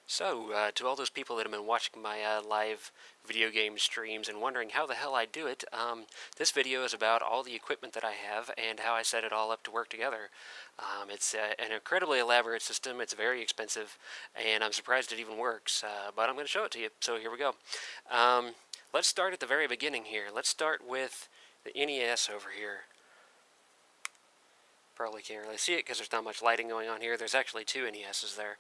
So, to all those people that have been watching my live video game streams and wondering how the hell I do it, this video is about all the equipment that I have and how I set it all up to work together. It's an incredibly elaborate system. It's very expensive, and I'm surprised it even works, but I'm going to show it to you, so here we go. Let's start at the very beginning here. Let's start with the NES over here. Probably can't really see it because there's not much lighting going on here. There's actually two NESs there.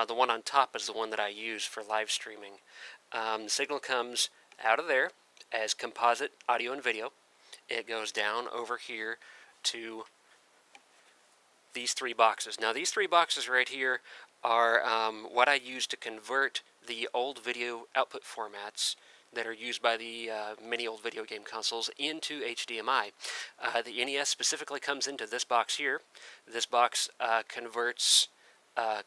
The one on top is the one that I use for live streaming. The signal comes out of there as composite audio and video. It goes down over here to these three boxes. Now these three boxes right here are what I use to convert the old video output formats that are used by the many old video game consoles into HDMI. The NES specifically comes into this box here. This box converts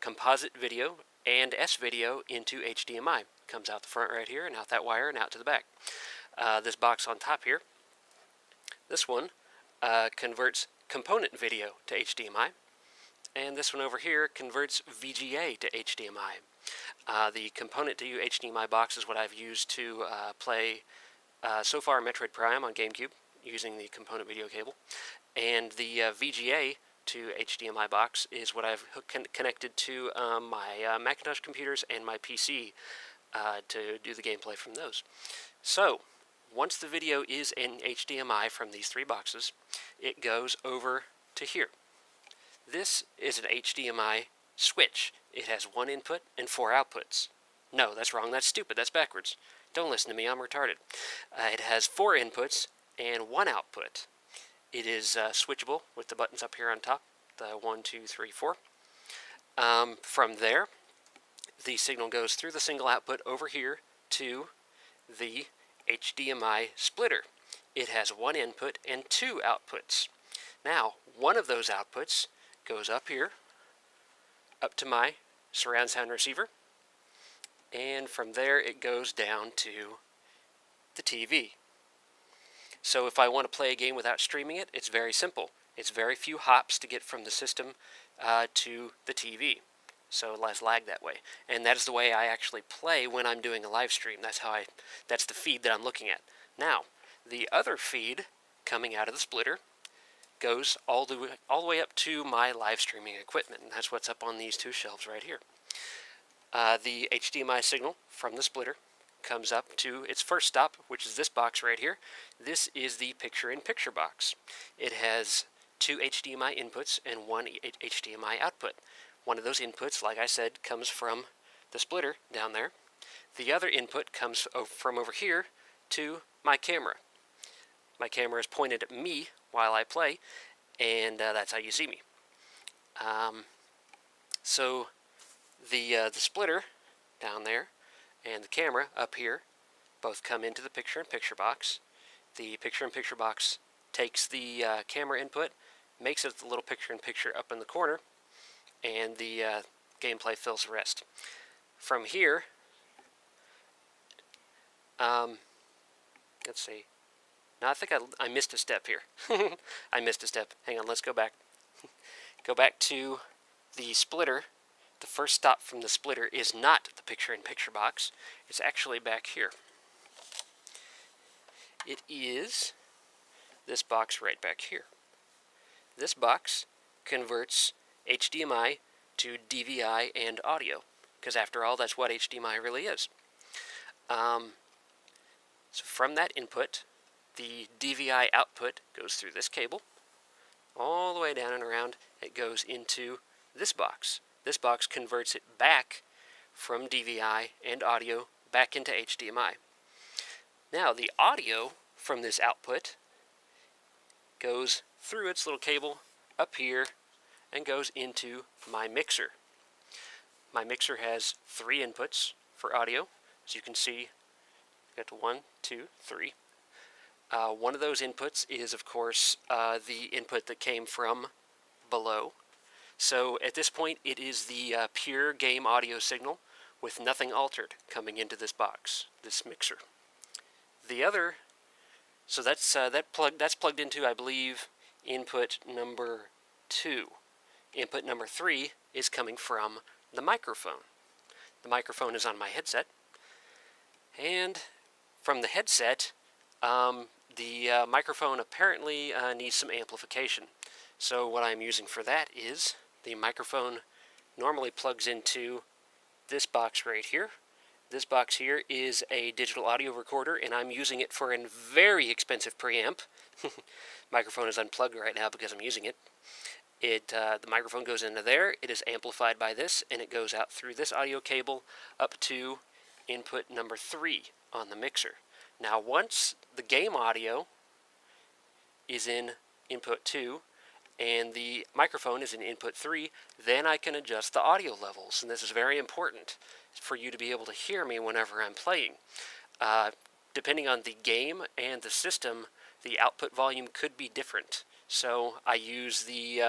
composite video and S-video into HDMI. Comes out the front right here and out that wire and out to the back. This box on top here, this one converts component video to HDMI, and this one over here converts VGA to HDMI. The component to HDMI box is what I've used to play so far Metroid Prime on GameCube using the component video cable, and the VGA to HDMI box is what I've connected to my Macintosh computers and my PC to do the gameplay from those. So, once the video is in HDMI from these three boxes, it goes over to here. This is an HDMI switch. It has one input and four outputs. No, that's wrong. That's stupid. That's backwards. Don't listen to me. I'm retarded. It has four inputs and one output. It is switchable with the buttons up here on top, the 1, 2, 3, 4. From there, the signal goes through the single output over here to the HDMI splitter. It has one input and two outputs. Now, one of those outputs goes up here, up to my surround sound receiver, and from there it goes down to the TV. So if I want to play a game without streaming it, it's very simple. It's very few hops to get from the system to the TV. So less lag that way. And that is the way I actually play when I'm doing a live stream. That's the feed that I'm looking at. Now, the other feed coming out of the splitter goes all the way up to my live streaming equipment, and that's what's up on these two shelves right here. The HDMI signal from the splitter comes up to its first stop, which is this box right here. This is the picture-in-picture box. It has two HDMI inputs and one HDMI output. One of those inputs, like I said, comes from the splitter down there. The other input comes from over here to my camera. My camera is pointed at me while I play, and that's how you see me. So the splitter down there and the camera up here both come into the picture-in-picture box. The picture-in-picture box takes the camera input, makes it the little picture-in-picture up in the corner, and the gameplay fills the rest. From here, let's see. Now I think I missed a step here. I missed a step. Hang on, let's go back. Go back to the splitter. The first stop from the splitter is not the picture-in-picture box. It's actually back here. It is this box right back here. This box converts HDMI to DVI and audio, because after all, that's what HDMI really is. So from that input, the DVI output goes through this cable, all the way down and around. It goes into this box. This box converts it back from DVI and audio back into HDMI. Now, the audio from this output goes through its little cable up here and goes into my mixer. My mixer has three inputs for audio. As you can see, got to 1, 2, 3. One of those inputs is, of course, the input that came from below. So at this point, it is the pure game audio signal with nothing altered coming into this box, this mixer. The other, so that's plugged into, I believe, input number 2. Input number 3 is coming from the microphone. the microphone is on my headset. And from the headset, the microphone apparently needs some amplification. So what I'm using for that is the microphone normally plugs into this box right here. This box here is a digital audio recorder, and I'm using it for a very expensive preamp. Microphone is unplugged right now because I'm using it. The microphone goes into there, it is amplified by this, and it goes out through this audio cable up to input number 3 on the mixer. Now once the game audio is in input 2, and the microphone is in input 3, then I can adjust the audio levels, and this is very important for you to be able to hear me whenever I'm playing. Depending on the game and the system, the output volume could be different. So I use the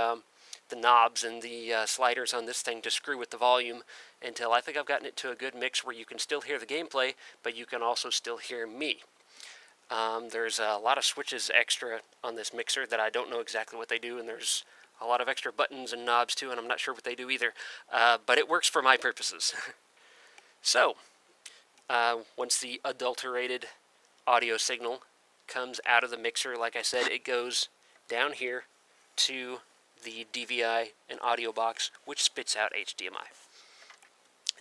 knobs and the sliders on this thing to screw with the volume until I think I've gotten it to a good mix where you can still hear the gameplay, but you can also still hear me. There's a lot of switches extra on this mixer that I don't know exactly what they do, and there's a lot of extra buttons and knobs too, and I'm not sure what they do either, but it works for my purposes. So, once the adulterated audio signal comes out of the mixer, like I said, it goes down here to the DVI and audio box, which spits out HDMI.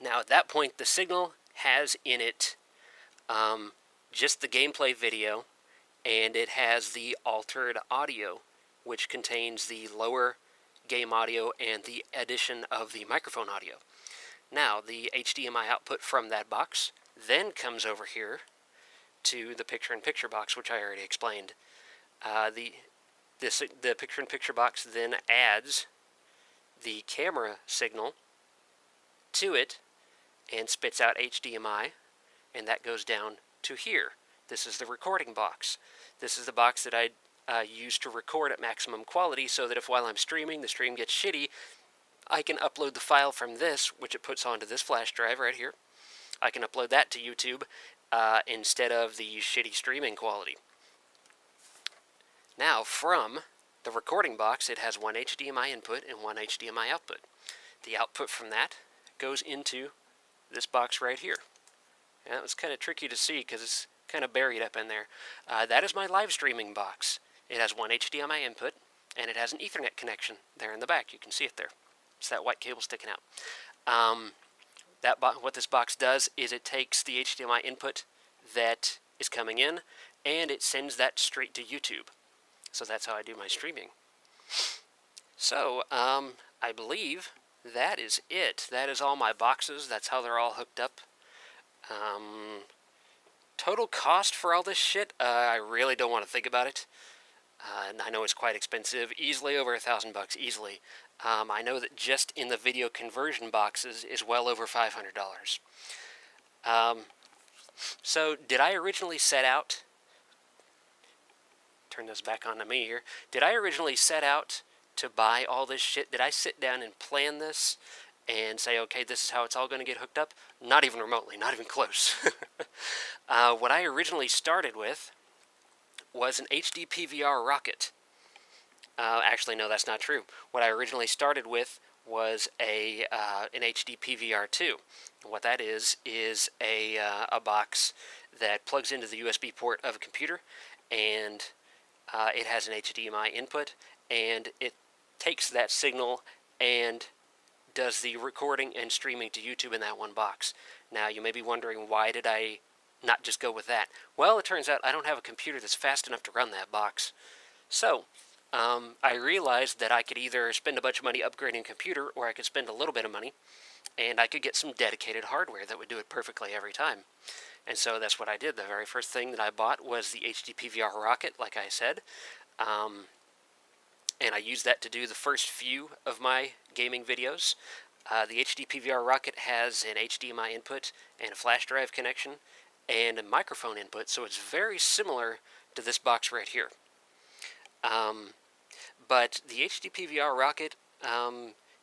Now at that point, the signal has in it just the gameplay video, and it has the altered audio, which contains the lower game audio and the addition of the microphone audio. Now, the HDMI output from that box then comes over here to the picture-in-picture box, which I already explained. The picture-in-picture box then adds the camera signal to it and spits out HDMI, and that goes down to here. This is the recording box. This is the box that I use to record at maximum quality, so that if while I'm streaming, the stream gets shitty, I can upload the file from this, which it puts onto this flash drive right here. I can upload that to YouTube instead of the shitty streaming quality. Now, from the recording box, it has one HDMI input and one HDMI output. The output from that goes into this box right here. And that was kind of tricky to see because it's kind of buried up in there. That is my live streaming box. It has one HDMI input, and it has an Ethernet connection there in the back. You can see it there. It's that white cable sticking out. What this box does is it takes the HDMI input that is coming in, and it sends that straight to YouTube. So that's how I do my streaming. So, I believe that is it. That is all my boxes. That's how they're all hooked up. Total cost for all this shit, I really don't want to think about it. And I know it's quite expensive, easily over $1,000, easily. I know that just in the video conversion boxes is well over $500. So, did I originally set out... Turn this back on to me here. Did I originally set out to buy all this shit? Did I sit down and plan this and say, okay, this is how it's all going to get hooked up? Not even remotely, not even close. What I originally started with was an HD PVR rocket. Actually, no, that's not true. What I originally started with was an HD PVR2. What that is a box that plugs into the USB port of a computer, and it has an HDMI input, and it takes that signal and does the recording and streaming to YouTube in that one box. Now, you may be wondering, why did I not just go with that? Well, it turns out I don't have a computer that's fast enough to run that box. So, I realized that I could either spend a bunch of money upgrading a computer, or I could spend a little bit of money, and I could get some dedicated hardware that would do it perfectly every time. And so that's what I did. The very first thing that I bought was the HD PVR rocket, like I said. And I used that to do the first few of my gaming videos. The HD PVR rocket has an HDMI input and a flash drive connection and a microphone input, so it's very similar to this box right here. But the HD PVR rocket,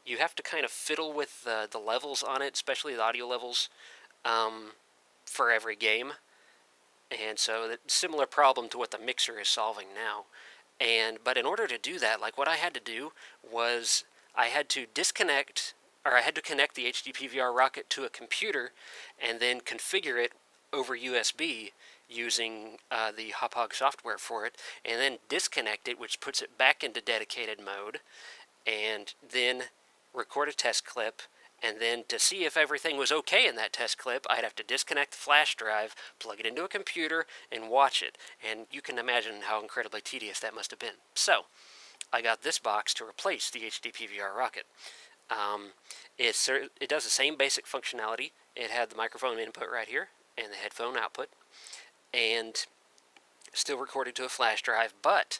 you have to kind of fiddle with the levels on it, especially the audio levels, for every game. And so, that's a similar problem to what the mixer is solving now. But in order to do that, like what I had to do was I had to disconnect or I had to connect the HD PVR rocket to a computer and then configure it over USB using the Hauppauge software for it, and then disconnect it, which puts it back into dedicated mode, and then record a test clip. And then to see if everything was okay in that test clip, I'd have to disconnect the flash drive, plug it into a computer, and watch it. And you can imagine how incredibly tedious that must have been. So, I got this box to replace the HD PVR rocket. It does the same basic functionality. It had the microphone input right here, and the headphone output, and still recorded to a flash drive, but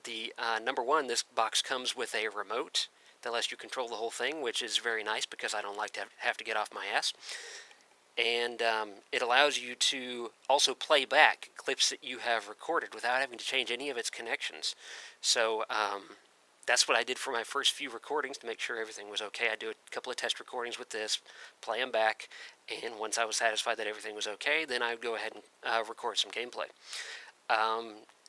the number one, this box comes with a remote that lets you control the whole thing, which is very nice because I don't like to have to get off my ass. And it allows you to also play back clips that you have recorded without having to change any of its connections. So that's what I did for my first few recordings to make sure everything was okay. I'd do a couple of test recordings with this, play them back, and once I was satisfied that everything was okay, then I would go ahead and record some gameplay.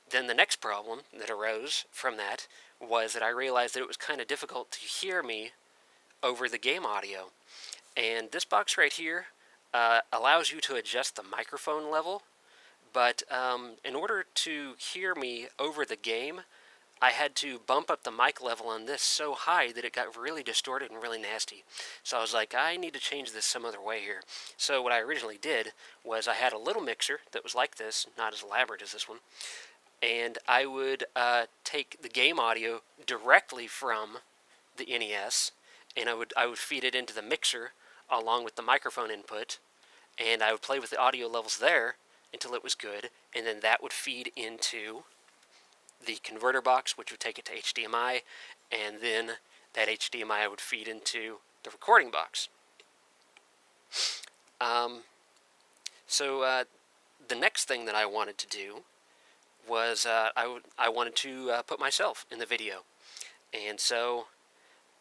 Then the next problem that arose from that was that I realized that it was kind of difficult to hear me over the game audio. And this box right here allows you to adjust the microphone level, but in order to hear me over the game, I had to bump up the mic level on this so high that it got really distorted and really nasty. So I was like, I need to change this some other way here. So what I originally did was I had a little mixer that was like this, not as elaborate as this one, and I would take the game audio directly from the NES, and I would feed it into the mixer along with the microphone input, and I would play with the audio levels there until it was good, and then that would feed into the converter box, which would take it to HDMI, and then that HDMI would feed into the recording box. So the next thing that I wanted to do was I wanted to put myself in the video, and so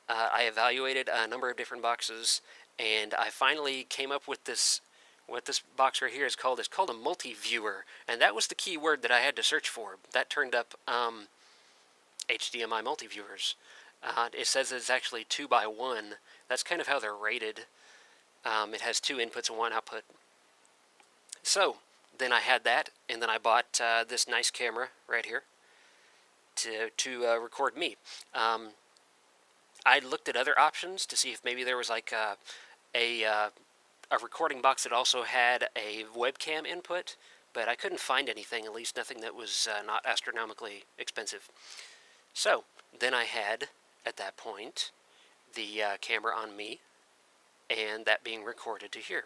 I evaluated a number of different boxes, and I finally came up with this. What this box right here is called a multi-viewer, and that was the key word that I had to search for. That turned up HDMI multi-viewers. It says it's actually 2x1. That's kind of how they're rated. It has 2 inputs and 1 output. So then I had that, and then I bought this nice camera right here to record me. I looked at other options to see if maybe there was like a recording box that also had a webcam input, but I couldn't find anything, at least nothing that was not astronomically expensive. So then I had, at that point, the camera on me, and that being recorded to here.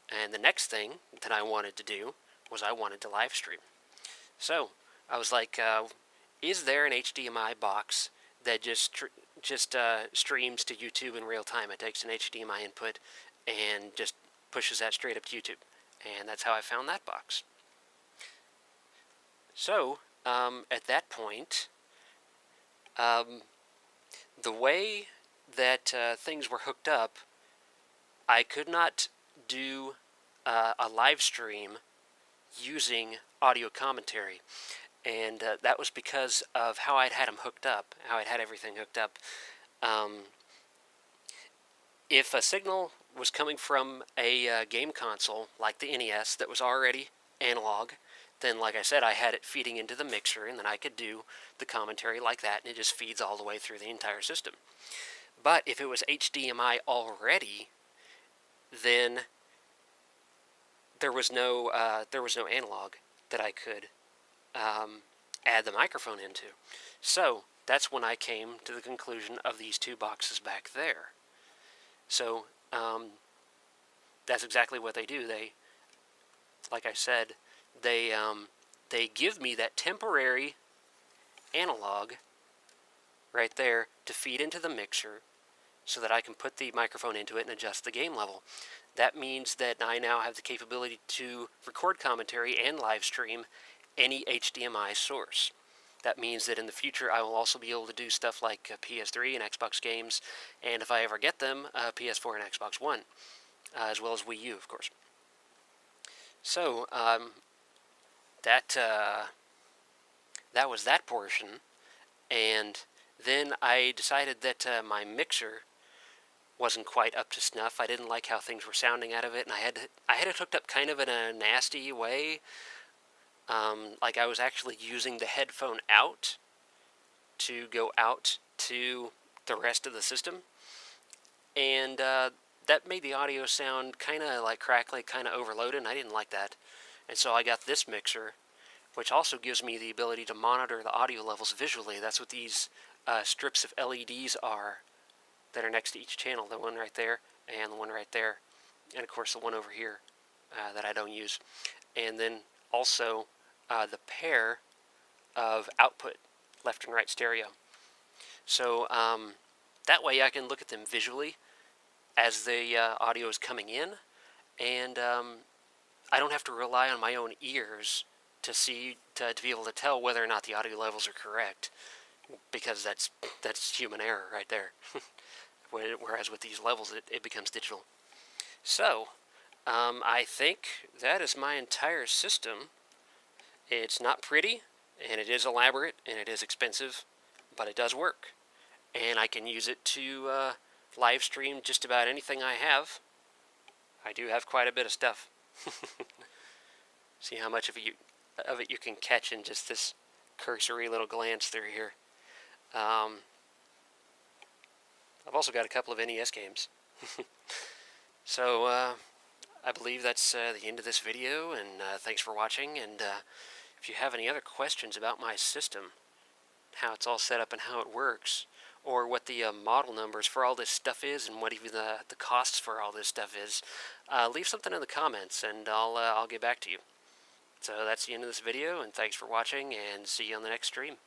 And the next thing that I wanted to do was I wanted to live stream. So I was like, is there an HDMI box that just streams to YouTube in real time? It takes an HDMI input and just pushes that straight up to YouTube. And that's how I found that box. So, at that point, the way that things were hooked up, I could not do a live stream using audio commentary. And that was because of how I'd had them hooked up, how I'd had everything hooked up. If a signal was coming from a game console like the NES that was already analog, then like I said, I had it feeding into the mixer, and then I could do the commentary like that, and it just feeds all the way through the entire system. But if it was HDMI already, then there was no analog that I could add the microphone into. So that's when I came to the conclusion of these 2 boxes back there. So that's exactly what they do. They, like I said, they give me that temporary analog right there to feed into the mixer so that I can put the microphone into it and adjust the game level. That means that I now have the capability to record commentary and live stream any HDMI source. That means that in the future I will also be able to do stuff like PS3 and Xbox games, and if I ever get them, PS4 and Xbox One, as well as Wii U, of course. So, that was that portion, and then I decided that my mixer wasn't quite up to snuff. I didn't like how things were sounding out of it, and I had it hooked up kind of in a nasty way. Like I was actually using the headphone out to go out to the rest of the system, and that made the audio sound kind of like crackly, kind of overloaded, and I didn't like that. And so I got this mixer, which also gives me the ability to monitor the audio levels visually. That's what these strips of LEDs are that are next to each channel, the one right there and the one right there, and of course the one over here that I don't use. And then also the pair of output, left and right stereo. So that way I can look at them visually as the audio is coming in, and I don't have to rely on my own ears to be able to tell whether or not the audio levels are correct, because that's human error right there. Whereas with these levels, it becomes digital. So, I think that is my entire system. It's not pretty, and it is elaborate, and it is expensive, but it does work. And I can use it to live stream just about anything I have. I do have quite a bit of stuff. See how much of it you can catch in just this cursory little glance through here. I've also got a couple of NES games. So, I believe that's the end of this video, and thanks for watching. And if you have any other questions about my system, how it's all set up and how it works, or what the model numbers for all this stuff is, and what even the costs for all this stuff is, leave something in the comments, and I'll get back to you. So that's the end of this video, and thanks for watching, and see you on the next stream.